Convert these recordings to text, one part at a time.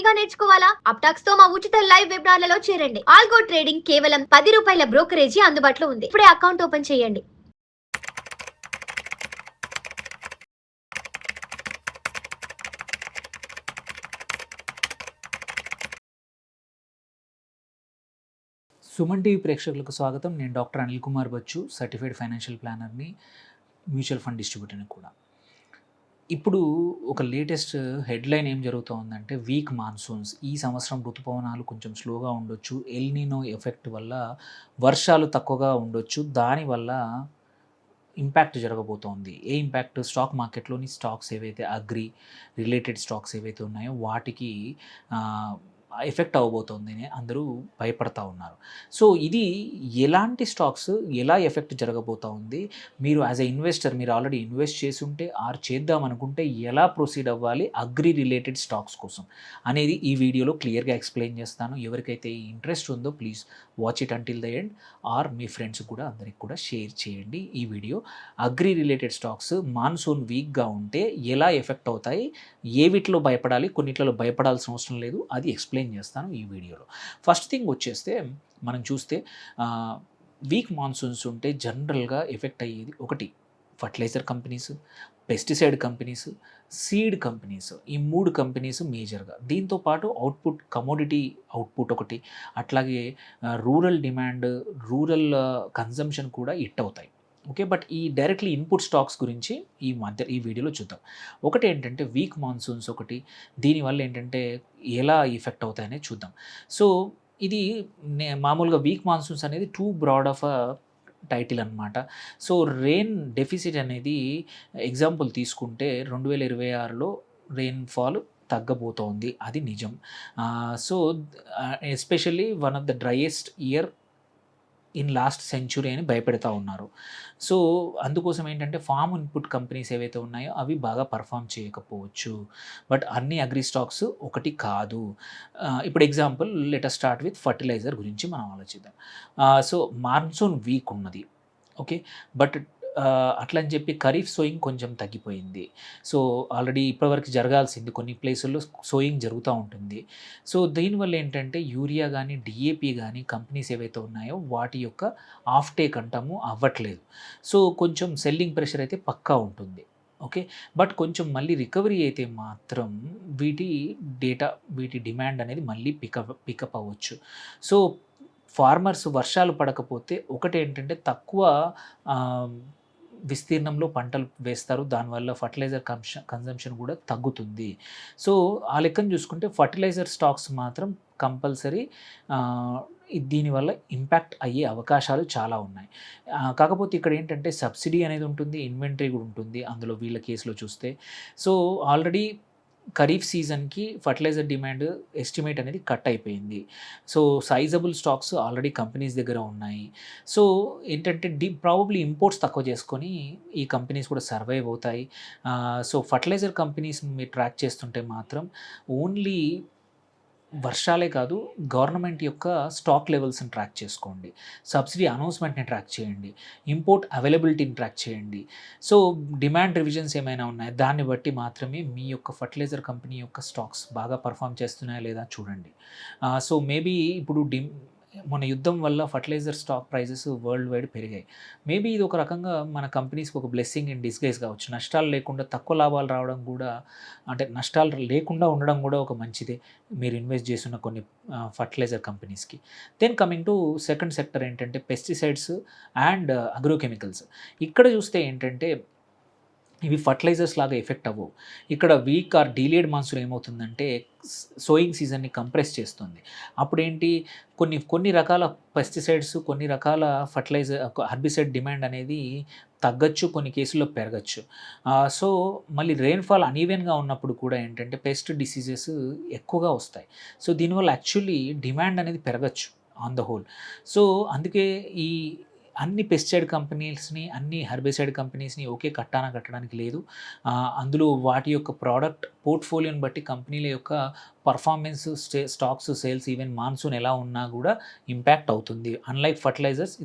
గా నేర్చుకోవాలా? అప్టాక్స్ తో మా ఉచిత లైవ్ వెబినార్లలో చేరండి. ఆల్గో ట్రేడింగ్ కేవలం ₹10 బ్రోకరేజీ అందుబాటులో ఉంది. ఇప్పుడే అకౌంట్ ఓపెన్ చేయండి. సుమన్ టీవీ ప్రేక్షకులకు స్వాగతం. నేను doctor Anil Kumar Bachchu, certified financial ప్లానర్ని, మ్యూచువల్ ఫండ్ డిస్ట్రిబ్యూటర్ని కూడా. ఇప్పుడు ఒక లేటెస్ట్ హెడ్లైన్ ఏం జరుగుతోందంటే వీక్ మాన్సూన్స్. ఈ సంవత్సరం ఋతుపవనాలు కొంచెం స్లోగా ఉండొచ్చు. ఎల్ నీనో ఎఫెక్ట్ వల్ల వర్షాలు తక్కువగా ఉండొచ్చు. దానివల్ల ఇంపాక్ట్ జరగబోతోంది. ఏ ఇంపాక్ట్? స్టాక్ మార్కెట్లోని స్టాక్స్ ఏవైతే అగ్రి రిలేటెడ్ స్టాక్స్ ఏవైతే ఉన్నాయో వాటికి ఎఫెక్ట్ అవ్వబోతోంది అని అందరూ భయపడతా ఉన్నారు. సో ఇది ఎలాంటి స్టాక్స్, ఎలా ఎఫెక్ట్ జరగబోతూ ఉంది, మీరు యాజ్ ఎ ఇన్వెస్టర్ మీరు ఆల్రెడీ ఇన్వెస్ట్ చేసి ఉంటే ఆర్ చేద్దాం అనుకుంటే ఎలా ప్రొసీడ్ అవ్వాలి అగ్రి రిలేటెడ్ స్టాక్స్ కోసం అనేది ఈ వీడియోలో క్లియర్గా ఎక్స్ప్లెయిన్ చేస్తాను. ఎవరికైతే ఇంట్రెస్ట్ ఉందో please watch it until the end, or మీ ఫ్రెండ్స్ కూడా అందరికి కూడా షేర్ చేయండి ఈ video. Agri related stocks monsoon వీక్గా ఉంటే ఎలా ఎఫెక్ట్ అవుతాయి, ఏ వీటిలో భయపడాలి, కొన్నిట్లలో భయపడాల్సిన అవసరం లేదు, అది ఎక్స్ప్లెయిన్ చేస్తాను ఈ వీడియోలో. ఫస్ట్ థింగ్ వచ్చేస్తే మనం చూస్తే వీక్ మాన్సూన్స్ ఉంటే జనరల్గా ఎఫెక్ట్ అయ్యేది ఒకటి fertiliser companies, pesticide companies, seed companies. ఈ 3 కంపెనీస్ మేజర్గా. దీంతోపాటు అవుట్పుట్, కమోడిటీ అవుట్పుట్ ఒకటి, అట్లాగే రూరల్ డిమాండ్, రూరల్ కన్జంప్షన్ కూడా హిట్ అవుతాయి. ఓకే, బట్ ఈ డైరెక్ట్లీ ఇన్పుట్ స్టాక్స్ గురించి ఈ వీడియోలో చూద్దాం. ఒకటి ఏంటంటే వీక్ మాన్సూన్స్ ఒకటి, దీనివల్ల ఏంటంటే ఎలా ఎఫెక్ట్ అవుతాయనే చూద్దాం. సో ఇది మామూలుగా వీక్ మాన్సూన్స్ అనేది టూ బ్రాడ్ ఆఫ్ టైటిల్ అనమాట. సో రెయిన్ డెఫిసిట్ అనేది ఎగ్జాంపుల్ తీసుకుంటే 2026లో రెయిన్ఫాల్ తగ్గబోతోంది, అది నిజం. So especially one of the driest year in last century అని భయపెడతా ఉన్నారు. సో అందుకోసం ఏంటంటే ఫార్మ్ ఇన్పుట్ కంపెనీస్ ఏవైతే ఉన్నాయో అవి బాగా పర్ఫామ్ చేయకపోవచ్చు. బట్ అన్ని అగ్రి స్టాక్స్ ఒకటి కాదు. ఇప్పుడు example let us start with fertiliser గురించి మనం ఆలోచిద్దాం. సో మాన్సూన్ వీక్ ఉన్నది, ఓకే, బట్ అట్లా అని చెప్పి ఖరీఫ్ సోయింగ్ కొంచెం తగ్గిపోయింది. సో ఆల్రెడీ ఇప్పటివరకు జరగాల్సింది కొన్ని ప్లేసుల్లో సోయింగ్ జరుగుతూ ఉంటుంది. సో దీనివల్ల ఏంటంటే యూరియా కానీ డిఏపి కానీ కంపెనీస్ ఏవైతే ఉన్నాయో వాటి యొక్క ఆఫ్ టేక్ అంటాము అవ్వట్లేదు. సో కొంచెం సెల్లింగ్ ప్రెషర్ అయితే పక్కా ఉంటుంది, ఓకే. బట్ కొంచెం మళ్ళీ రికవరీ అయితే మాత్రం వీటి డిమాండ్ అనేది మళ్ళీ పికప్ అవ్వచ్చు. సో ఫార్మర్స్ వర్షాలు పడకపోతే ఒకటి ఏంటంటే తక్కువ విస్తీర్ణంలో పంటలు వేస్తారు, దానివల్ల ఫర్టిలైజర్ కన్జంప్షన్ కూడా తగ్గుతుంది. సో ఆ లెక్కను చూసుకుంటే ఫర్టిలైజర్ స్టాక్స్ మాత్రం కంపల్సరీ దీనివల్ల ఇంపాక్ట్ అయ్యే అవకాశాలు చాలా ఉన్నాయి. కాకపోతే ఇక్కడ ఏంటంటే సబ్సిడీ అనేది ఉంటుంది, ఇన్వెంటరీ కూడా ఉంటుంది అందులో వీళ్ళ కేసులో చూస్తే. సో ఆల్రెడీ ఖరీఫ్ సీజన్కి ఫర్టిలైజర్ డిమాండ్ ఎస్టిమేట్ అనేది కట్ అయిపోయింది. So sizeable stocks already companies దగ్గర ఉన్నాయి. సో ఏంటంటే ప్రాబబ్లీ ఇంపోర్ట్స్ తక్కువ చేసుకొని ఈ కంపెనీస్ కూడా సర్వైవ్ అవుతాయి. సో ఫర్టిలైజర్ కంపెనీస్ మీరు ట్రాక్ చేస్తుంటే మాత్రం ఓన్లీ వర్షాలే కాదు, గవర్నమెంట్ యొక్క స్టాక్ లెవెల్స్ని ట్రాక్ చేసుకోండి, సబ్సిడీ అనౌన్స్మెంట్ని ట్రాక్ చేయండి, ఇంపోర్ట్ అవైలబిలిటీని ట్రాక్ చేయండి. సో డిమాండ్ రివిజన్స్ ఏమైనా ఉన్నాయి దాన్ని బట్టి మాత్రమే మీ యొక్క ఫర్టిలైజర్ కంపెనీ యొక్క స్టాక్స్ బాగా పర్ఫామ్ చేస్తున్నాయా లేదా చూడండి. సో మేబీ ఇప్పుడు మన యుద్ధం వల్ల fertiliser stock prices world wide పెరిగాయి. మేబీ ఇది ఒక రకంగా మన కంపెనీస్కి ఒక బ్లెస్సింగ్ ఇన్ డిస్గైజ్ కావచ్చు. నష్టాలు లేకుండా తక్కువ లాభాలు రావడం కూడా, అంటే నష్టాలు లేకుండా ఉండడం కూడా ఒక మంచిదే మీరు ఇన్వెస్ట్ చేస్తున్న కొన్ని ఫర్టిలైజర్ కంపెనీస్కి. Then coming to second sector ఏంటంటే పెస్టిసైడ్స్ అండ్ అగ్రోకెమికల్స్. ఇక్కడ చూస్తే ఏంటంటే ఇవి ఫర్టిలైజర్స్ లాగా ఎఫెక్ట్ అవ్వవు. ఇక్కడ వీక్ ఆర్ డీలేడ్ మాన్సూన్ ఏమవుతుందంటే సోయింగ్ సీజన్ని కంప్రెస్ చేస్తుంది. అప్పుడేంటి కొన్ని రకాల పెస్టిసైడ్స్, కొన్ని రకాల హెర్బిసైడ్ డిమాండ్ అనేది తగ్గచ్చు, కొన్ని కేసుల్లో పెరగచ్చు. సో మళ్ళీ రెయిన్ఫాల్ అనీవెన్గా ఉన్నప్పుడు కూడా ఏంటంటే పెస్ట్ డిసీజెస్ ఎక్కువగా వస్తాయి. సో దీనివల్ల యాక్చువల్లీ డిమాండ్ అనేది పెరగచ్చు ఆన్ ద హోల్. సో అందుకే ఈ అన్ని పెస్టిసైడ్ కంపెనీస్ని, అన్ని హెర్బిసైడ్ కంపెనీస్ని ఒకే కట్టాన కట్టడానికి లేదు. అందులో వాటి యొక్క ప్రోడక్ట్ పోర్ట్ఫోలియోని బట్టి కంపెనీల యొక్క performance, stocks, sales, even monsoon ఎలా ఉన్నా కూడా ఇంపాక్ట్ అవుతుంది. అన్లైక్ ఫర్టిలైజర్స్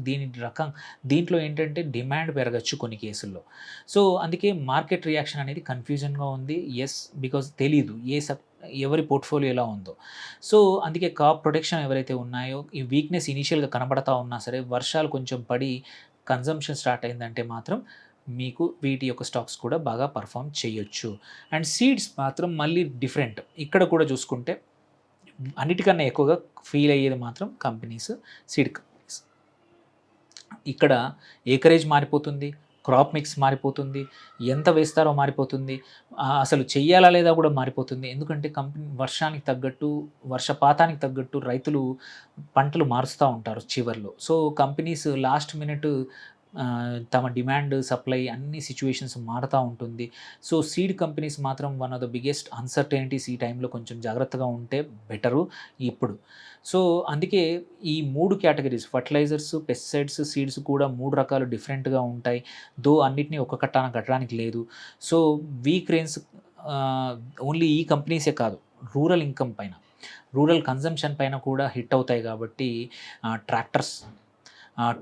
దీంట్లో ఏంటంటే డిమాండ్ పెరగచ్చు కొన్ని కేసుల్లో. సో అందుకే మార్కెట్ రియాక్షన్ అనేది కన్ఫ్యూజన్గా ఉంది. ఎస్, బికాజ్ తెలీదు ఎవరి పోర్ట్ఫోలియో ఎలా ఉందో. సో అందుకే క్రాప్ ప్రొటెక్షన్ ఎవరైతే ఉన్నాయో ఈ వీక్నెస్ ఇనీషియల్గా కనబడతా ఉన్నా సరే వర్షాలు కొంచెం పడి కన్జంప్షన్ స్టార్ట్ అయిందంటే మాత్రం మీకు వీటి యొక్క స్టాక్స్ కూడా బాగా పర్ఫామ్ చేయొచ్చు. అండ్ సీడ్స్ మాత్రం మళ్ళీ డిఫరెంట్. ఇక్కడ కూడా చూసుకుంటే అన్నిటికన్నా ఎక్కువగా ఫీల్ అయ్యేది మాత్రం సీడ్ కంపెనీస్. ఇక్కడ ఏకరేజ్ మారిపోతుంది, క్రాప్ మిక్స్ మారిపోతుంది, ఎంత వేస్తారో మారిపోతుంది, అసలు చెయ్యాలా లేదా కూడా మారిపోతుంది. ఎందుకంటే వర్షానికి తగ్గట్టు వర్షపాతానికి తగ్గట్టు రైతులు పంటలు మారుస్తూ ఉంటారు చివర్లో. సో కంపెనీస్ లాస్ట్ మినిట్ తమ డిమాండ్ సప్లై అన్ని సిచ్యువేషన్స్ మారుతూ ఉంటుంది. సో సీడ్ కంపెనీస్ మాత్రం వన్ ఆఫ్ ద బిగ్గెస్ట్ అన్సర్టెనిటీస్. ఈ టైంలో కొంచెం జాగ్రత్తగా ఉంటే బెటరు ఇప్పుడు. సో అందుకే ఈ 3 కేటగిరీస్ ఫర్టిలైజర్స్, పెస్టిసైడ్స్, సీడ్స్ కూడా 3 రకాలు డిఫరెంట్గా ఉంటాయి. దో అన్నిటినీ ఒక కట్టాన కట్టడానికి లేదు. సో వీక్ రెయిన్స్ ఓన్లీ ఈ కంపెనీసే కాదు, రూరల్ ఇన్కమ్ పైన, రూరల్ కన్జంప్షన్ పైన కూడా హిట్ అవుతాయి. కాబట్టి ట్రాక్టర్స్,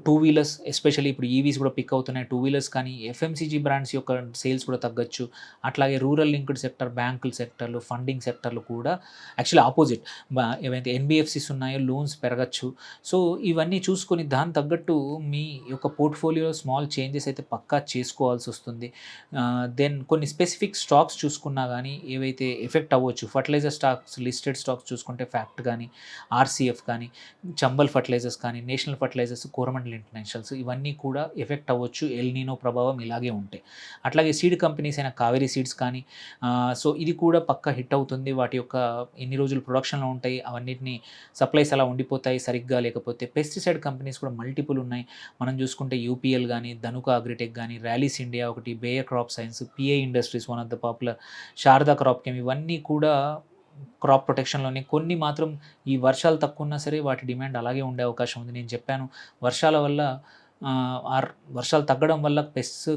టూ వీలర్స్, ఎస్పెషల్లీ ఇప్పుడు ఈవీస్ కూడా పిక్ అవుతున్నాయి. టూ వీలర్స్ కానీ ఎఫ్ఎంసీజీ బ్రాండ్స్ యొక్క సేల్స్ కూడా తగ్గచ్చు. అట్లాగే రూరల్ లింక్డ్ సెక్టర్, బ్యాంకుల సెక్టర్లు, ఫండింగ్ సెక్టర్లు కూడా యాక్చువల్లీ ఆపోజిట్ ఏవైతే ఎన్బిఎఫ్సిస్ ఉన్నాయో లోన్స్ పెరగచ్చు. సో ఇవన్నీ చూసుకొని దాని తగ్గట్టు మీ యొక్క పోర్ట్ఫోలియోలో స్మాల్ చేంజెస్ అయితే పక్కా చేసుకోవాల్సి వస్తుంది. దెన్ కొన్ని స్పెసిఫిక్ స్టాక్స్ చూసుకున్నా కానీ ఏవైతే ఎఫెక్ట్ అవ్వచ్చు, ఫర్టిలైజర్ స్టాక్స్, లిస్టెడ్ స్టాక్స్ చూసుకుంటే ఫ్యాక్ట్ కానీ, ఆర్సీఎఫ్ కానీ, చంబల్ ఫర్టిలైజర్స్ కానీ, నేషనల్ ఫర్టిలైజర్స్, కోరమండల్ ఇంటర్నేషనల్స్, ఇవన్నీ కూడా ఎఫెక్ట్ అవ్వచ్చు. ఎల్ నీనో ప్రభావం ఇలాగే ఉంటాయి. అట్లాగే సీడ్ కంపెనీస్ అయిన కావేరీ సీడ్స్ కానీ, సో ఇది కూడా పక్కా హిట్ అవుతుంది. వాటి యొక్క ఎన్ని రోజులు ప్రొడక్షన్లో ఉంటాయి, అవన్నిటిని సప్లైస్ అలా ఉండిపోతాయి సరిగ్గా. లేకపోతే పెస్టిసైడ్ కంపెనీస్ కూడా మల్టిపుల్ ఉన్నాయి. మనం చూసుకుంటే యూపీఎల్ కానీ, ధనుక అగ్రిటెక్ కానీ, ర్యాలీస్ ఇండియా ఒకటి, Bayer Crop Science, PI Industries one of the popular, Sharda Crop Chem, ఇవన్నీ కూడా క్రాప్ ప్రొటెక్షన్లోనే. కొన్ని మాత్రం ఈ వర్షాలు తక్కువ ఉన్నా సరే వాటి డిమాండ్ అలాగే ఉండే అవకాశం ఉంది. నేను చెప్పాను వర్షాల వల్ల వర్షాలు తగ్గడం వల్ల పెస్ట్స్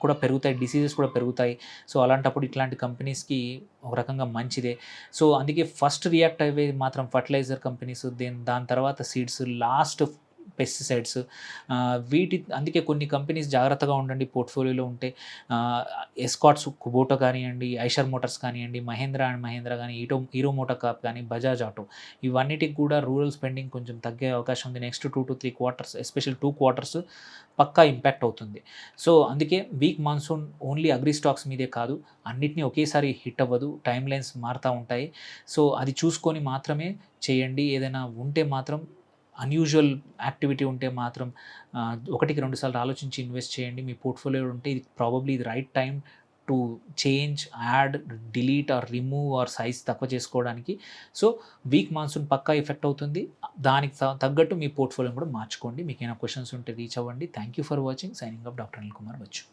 కూడా పెరుగుతాయి, డిసీజెస్ కూడా పెరుగుతాయి. సో అలాంటప్పుడు ఇట్లాంటి కంపెనీస్కి ఒక రకంగా మంచిదే. సో అందుకే ఫస్ట్ రియాక్ట్ అయ్యేది మాత్రం ఫర్టిలైజర్ కంపెనీస్, దాని తర్వాత సీడ్స్, లాస్ట్ పెస్టిసైడ్స్. అందుకే కొన్ని కంపెనీస్ జాగ్రత్తగా ఉండండి పోర్ట్ఫోలియోలో ఉంటే. ఎస్కాట్స్, కుబోటా కానివ్వండి, ఐషర్ మోటార్స్ కానివ్వండి, మహేంద్ర అండ్ మహేంద్ర కానీ, హీరో మోటార్ కాప్ కానీ, బజాజ్ ఆటో, ఇవన్నిటికి కూడా రూరల్ స్పెండింగ్ కొంచెం తగ్గే అవకాశం ఉంది. Next 2 to 3 quarters, especial 2 quarters పక్కా ఇంపాక్ట్ అవుతుంది. సో అందుకే weak monsoon only agri stocks మీదే కాదు, అన్నిటినీ ఒకేసారి హిట్ అవ్వదు, టైం లైన్స్ మారుతూ ఉంటాయి. సో అది చూసుకొని మాత్రమే చేయండి. ఏదైనా ఉంటే మాత్రం అన్యూజువల్ యాక్టివిటీ ఉంటే మాత్రం 1-2 సార్లు ఆలోచించి ఇన్వెస్ట్ చేయండి. మీ పోర్ట్ఫోలియో ఉంటే ఇది ప్రాబబ్లీ ఇది right time to change, add, delete or remove or size తక్కువ చేసుకోవడానికి. సో వీక్ మాన్సూన్ పక్కా ఎఫెక్ట్ అవుతుంది. దానికి తగ్గట్టు మీ పోర్ట్ఫోలియో కూడా మార్చుకోండి. మీకు ఏమైనా క్వశ్చన్స్ ఉంటే రీచ్ అవ్వండి. Thank you for watching. Signing off doctor Anil Kumar Bachu.